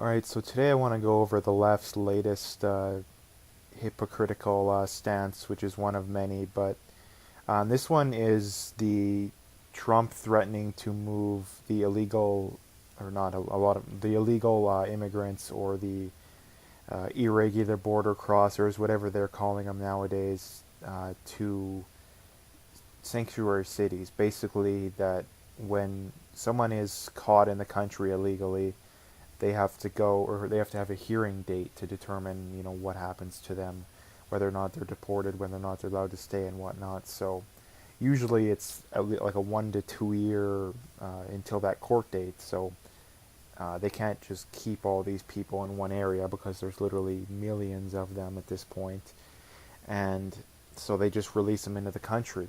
Alright, so today I want to go over the left's latest hypocritical stance, which is one of many, but this one is the Trump threatening to move the illegal, or not a lot of the illegal immigrants or the irregular border crossers, whatever they're calling them nowadays, to sanctuary cities. Basically, that when someone is caught in the country illegally, they have to go, or they have to have a hearing date to determine, what happens to them, whether or not they're deported, whether or not they're allowed to stay, and whatnot. So usually it's like a 1 to 2 year until that court date. So they can't just keep all these people in one area because there's literally millions of them at this point, and so they just release them into the country.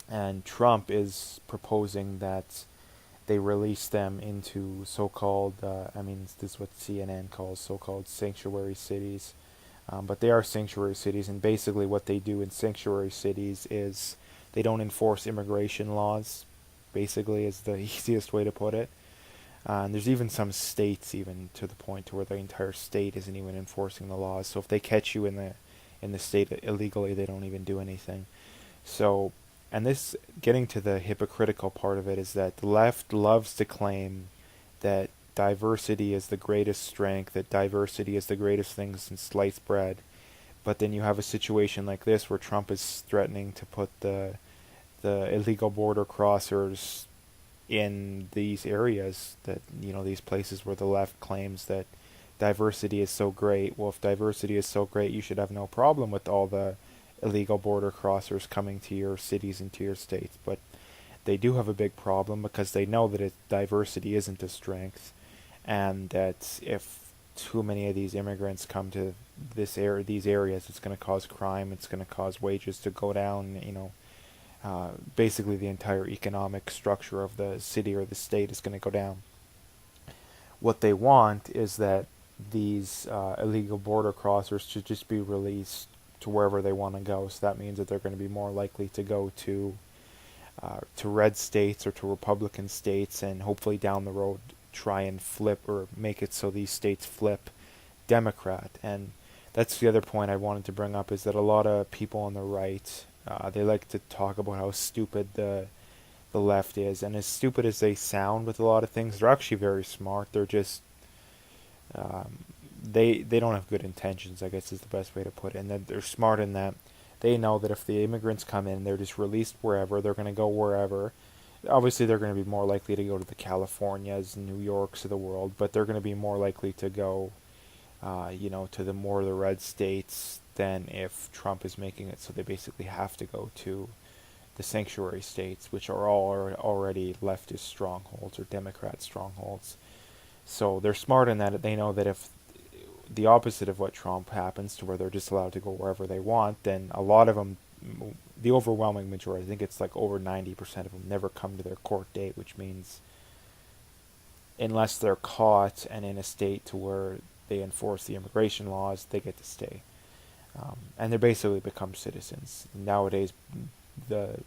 And Trump is proposing that they release them into so-called, this is what CNN calls so-called sanctuary cities. But they are sanctuary cities, and basically what they do in sanctuary cities is they don't enforce immigration laws, basically is the easiest way to put it. And there's even some states, even to the point to where the entire state isn't even enforcing the laws. So if they catch you in the state illegally, they don't even do anything. So, and this, getting to the hypocritical part of it, is that the left loves to claim that diversity is the greatest strength, that diversity is the greatest thing since sliced bread. But then you have a situation like this where Trump is threatening to put the illegal border crossers in these areas, that, these places where the left claims that diversity is so great. Well, if diversity is so great, you should have no problem with all the illegal border crossers coming to your cities and to your states. But they do have a big problem because they know that diversity isn't a strength, and that if too many of these immigrants come to these areas, it's going to cause crime. It's going to cause wages to go down. Basically, the entire economic structure of the city or the state is going to go down. What they want is that these illegal border crossers should just be released to wherever they want to go. So that means that they're going to be more likely to go to red states or to Republican states, and hopefully down the road try and flip or make it so these states flip Democrat. And that's the other point I wanted to bring up, is that a lot of people on the right, they like to talk about how stupid the left is, and as stupid as they sound with a lot of things, they're actually very smart. They're just they don't have good intentions, I guess is the best way to put it. And that they're smart in that they know that if the immigrants come in, they're just released wherever, they're going to go wherever. Obviously, they're going to be more likely to go to the Californias, New Yorks of the world, but they're going to be more likely to go, to the more of the red states than if Trump is making it so they basically have to go to the sanctuary states, which are all already leftist strongholds or Democrat strongholds. So they're smart in that they know that if the opposite of what Trump happens, to where they're just allowed to go wherever they want, then a lot of them, the overwhelming majority, I think it's like over 90% of them, never come to their court date, which means unless they're caught and in a state to where they enforce the immigration laws, they get to stay. And they basically become citizens. Nowadays, the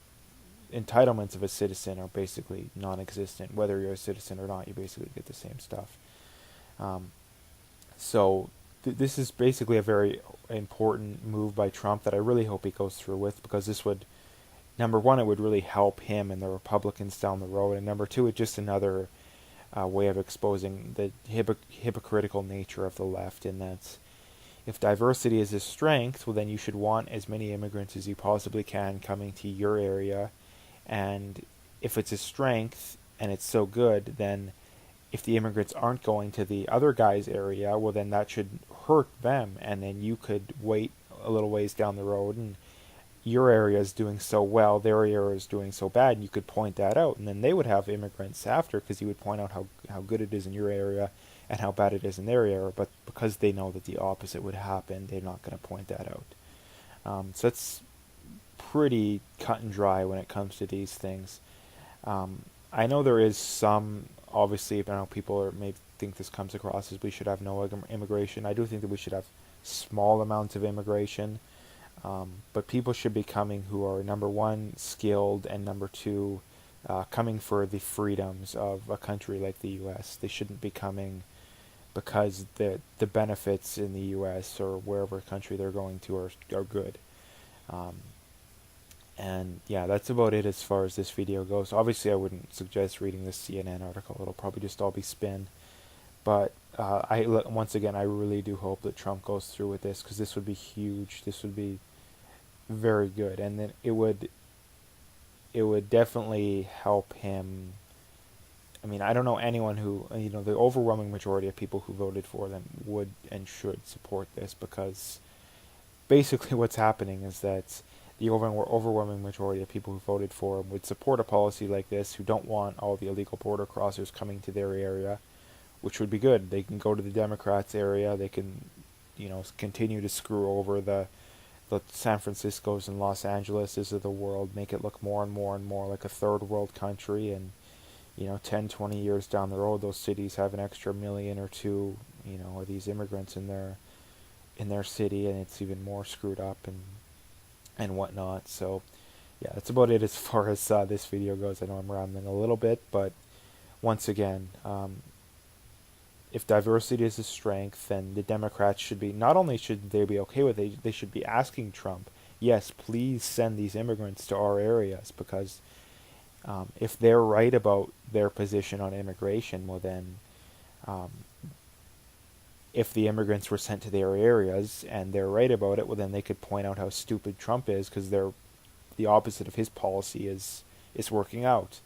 entitlements of a citizen are basically non-existent. Whether you're a citizen or not, you basically get the same stuff. So this is basically a very important move by Trump that I really hope he goes through with, because this would, number one, it would really help him and the Republicans down the road, and number two, it's just another way of exposing the hypocritical nature of the left, in that if diversity is a strength, well, then you should want as many immigrants as you possibly can coming to your area. And if it's a strength and it's so good, then if the immigrants aren't going to the other guy's area, well, then that should hurt them. And then you could wait a little ways down the road, and your area is doing so well, their area is doing so bad, and you could point that out. And then they would have immigrants after, because you would point out how good it is in your area and how bad it is in their area. But because they know that the opposite would happen, they're not going to point that out. So it's pretty cut and dry when it comes to these things. I know there is some, obviously, I know people may think this comes across as we should have no immigration. I do think that we should have small amounts of immigration, but people should be coming who are, number one, skilled, and number two, coming for the freedoms of a country like the U.S. They shouldn't be coming because the benefits in the U.S. or wherever country they're going to are good. Um, and yeah, that's about it as far as this video goes. Obviously, I wouldn't suggest reading this CNN article. It'll probably just all be spin. But once again, I really do hope that Trump goes through with this, because this would be huge. This would be very good, and then it would definitely help him. I mean, I don't know anyone who, the overwhelming majority of people who voted for them would and should support this, because basically what's happening is that the overwhelming majority of people who voted for him would support a policy like this, who don't want all the illegal border crossers coming to their area, which would be good. They can go to the Democrats' area. They can, continue to screw over the San Franciscos and Los Angeleses of the world, make it look more and more and more like a third world country, and 10, 20 years down the road, those cities have an extra million or two, of these immigrants in their city, and it's even more screwed up and whatnot. So, yeah, that's about it as far as this video goes. I know I'm rambling a little bit, but once again, if diversity is a strength, then the Democrats should be, not only should they be okay with it, they should be asking Trump, yes, please send these immigrants to our areas, because if they're right about their position on immigration, well then, um, if the immigrants were sent to their areas and they're right about it, well then they could point out how stupid Trump is, because the opposite of his policy is working out.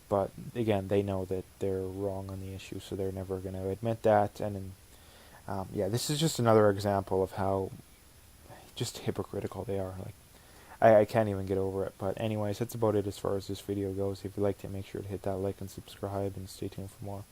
But again, they know that they're wrong on the issue, so they're never going to admit that. And yeah, this is just another example of how just hypocritical they are. Like, I can't even get over it. But anyways, that's about it as far as this video goes. If you liked it, make sure to hit that like and subscribe, and stay tuned for more.